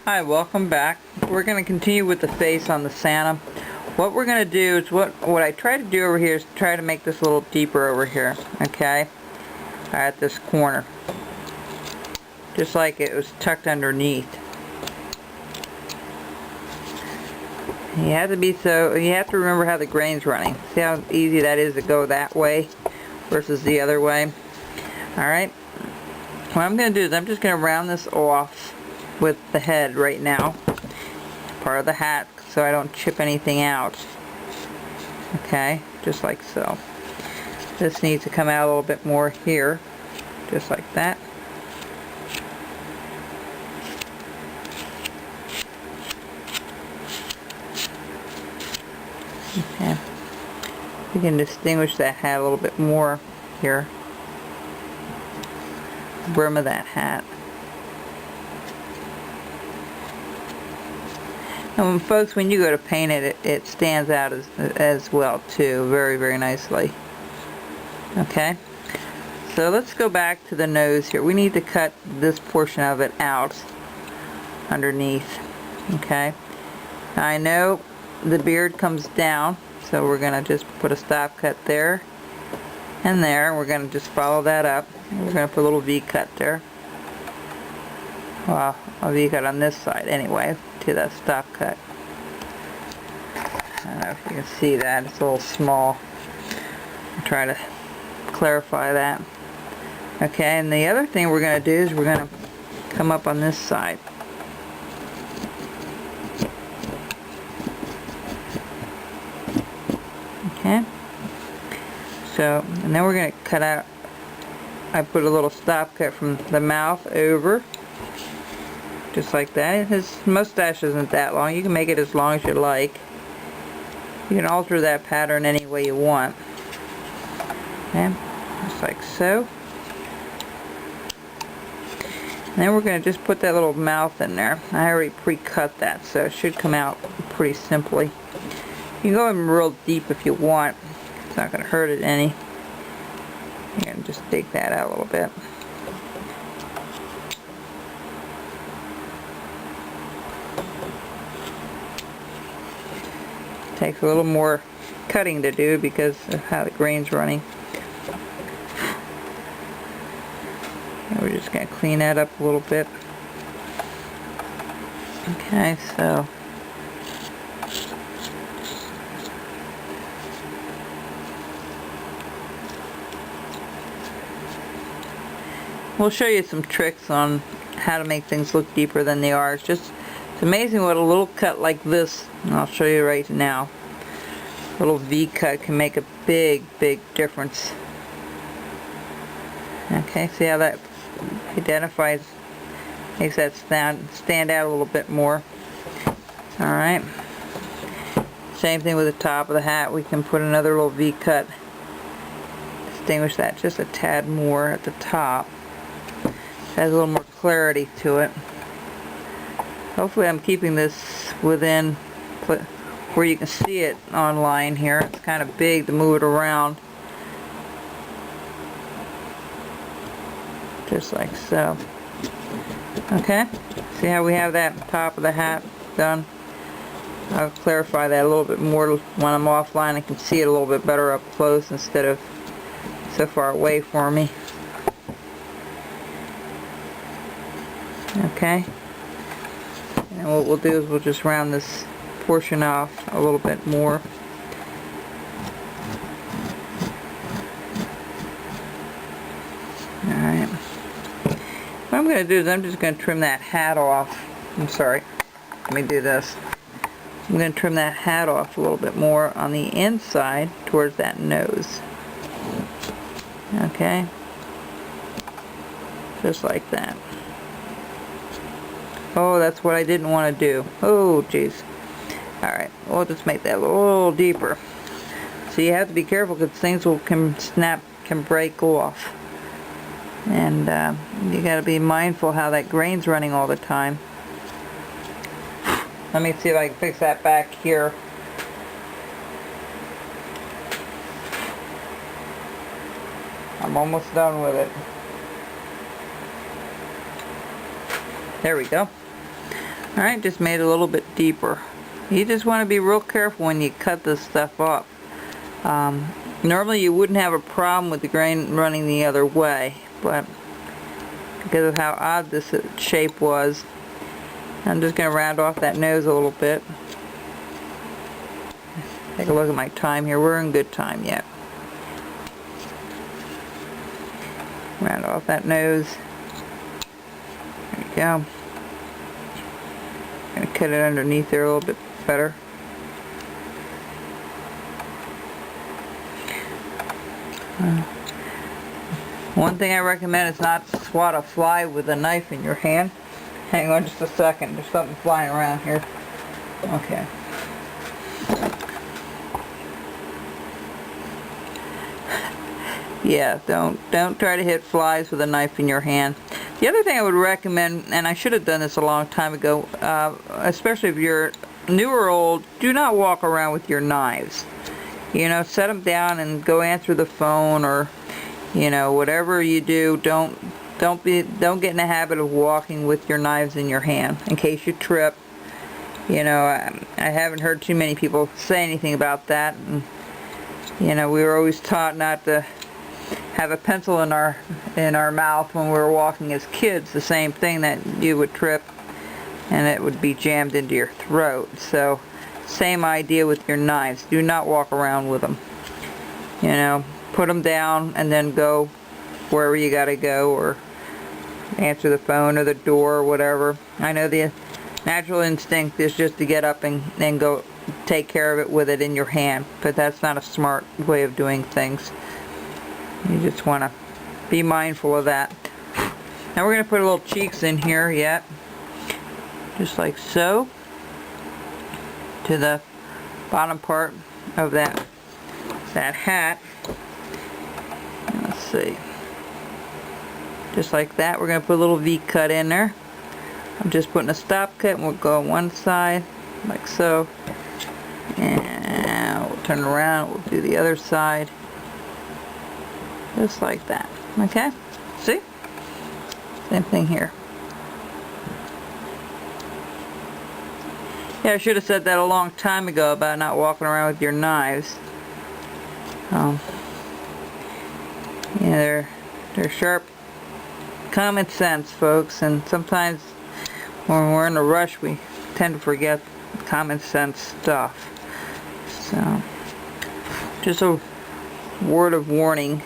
Hi, welcome back. We're going to continue with the face on the Santa. What we're going to do is what I try to do over here is try to make this a little deeper over here, okay? At this corner. Just like it was tucked underneath. You have to remember how the grain's running. See how easy that is to go that way versus the other way? Alright. What I'm going to do is I'm just going to round this off with the head right now. Part of the hat so I don't chip anything out. Okay, just like so. This needs to come out a little bit more here. Just like that. Okay. You can distinguish that hat a little bit more here. The brim of that hat. And folks, when you go to paint it, it stands out as well too, very, very nicely. Okay, so let's go back to the nose here. We need to cut this portion of it out underneath. Okay, I know the beard comes down, so we're going to just put a stop cut there and there. We're going to just follow that up. We're going to put a little V-cut there. Well, a V-cut on this side anyway, to that stop cut. I don't know if you can see that, it's a little small. I'll try to clarify that. Okay, and the other thing we're going to do is we're going to come up on this side. Okay, so, and then we're going to cut out, I put a little stop cut from the mouth over. Just like that. His mustache isn't that long. You can make it as long as you like. You can alter that pattern any way you want. Okay, just like so. And then we're going to just put that little mouth in there. I already pre-cut that, so it should come out pretty simply. You can go in real deep if you want. It's not going to hurt it any. You can just dig that out a little bit. Takes a little more cutting to do because of how the grain's running. And we're just going to clean that up a little bit. Okay, so we'll show you some tricks on how to make things look deeper than they are. It's amazing what a little cut like this, and I'll show you right now, a little V-cut can make a big, big difference. Okay, see how that identifies, makes that stand out a little bit more. Alright, same thing with the top of the hat. We can put another little V-cut, distinguish that just a tad more at the top. It has a little more clarity to it. Hopefully I'm keeping this within where you can see it online here. It's kind of big to move it around. Just like so. Okay? See how we have that top of the hat done? I'll clarify that a little bit more when I'm offline. I can see it a little bit better up close instead of so far away for me. Okay? And what we'll do is we'll just round this portion off a little bit more. Alright. What I'm going to do is I'm just going to trim that hat off. I'm sorry. Let me do this. I'm going to trim that hat off a little bit more on the inside towards that nose. Okay? Just like that. Oh, that's what I didn't want to do. Oh, jeez. Alright, we'll just make that a little deeper. So you have to be careful because things can break off. And you got to be mindful how that grain's running all the time. Let me see if I can fix that back here. I'm almost done with it. There we go. Alright, just made it a little bit deeper. You just want to be real careful when you cut this stuff up. Normally you wouldn't have a problem with the grain running the other way, but because of how odd this shape was, I'm just going to round off that nose a little bit. Take a look at my time here. We're in good time yet. Round off that nose. There you go. Going to cut it underneath there a little bit better. One thing I recommend is not swat a fly with a knife in your hand. Hang on just a second. There's something flying around here. Okay. Yeah, don't try to hit flies with a knife in your hand. The other thing I would recommend, and I should have done this a long time ago, especially if you're new or old, do not walk around with your knives. You know, set them down and go answer the phone, or you know, whatever you do, don't get in the habit of walking with your knives in your hand in case you trip. You know, I haven't heard too many people say anything about that. And, you know, we were always taught not to have a pencil in our mouth when we were walking as kids. The same thing, that you would trip and it would be jammed into your throat. So same idea with your knives. Do not walk around with them. You know, put them down and then go wherever you gotta go, or answer the phone or the door or whatever. I know the natural instinct is just to get up and go take care of it with it in your hand, but that's not a smart way of doing things. You just want to be mindful of that. Now we're going to put a little cheeks in here yet, just like so, to the bottom part of that hat. And let's see, just like that. We're going to put a little V cut in there. I'm just putting a stop cut, and we'll go on one side like so, and we'll turn around, we'll do the other side just like that. Okay, see, same thing here. Yeah, I should have said that a long time ago about not walking around with your knives. Yeah, they're sharp common sense, folks, and sometimes when we're in a rush we tend to forget common sense stuff. So, just a word of warning.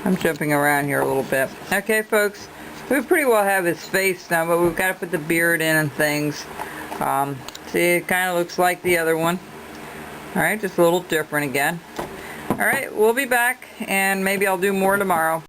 I'm jumping around here a little bit. Okay, folks, we pretty well have his face now, but we've got to put the beard in and things. See, it kind of looks like the other one. Alright, just a little different again. Alright, we'll be back, and maybe I'll do more tomorrow.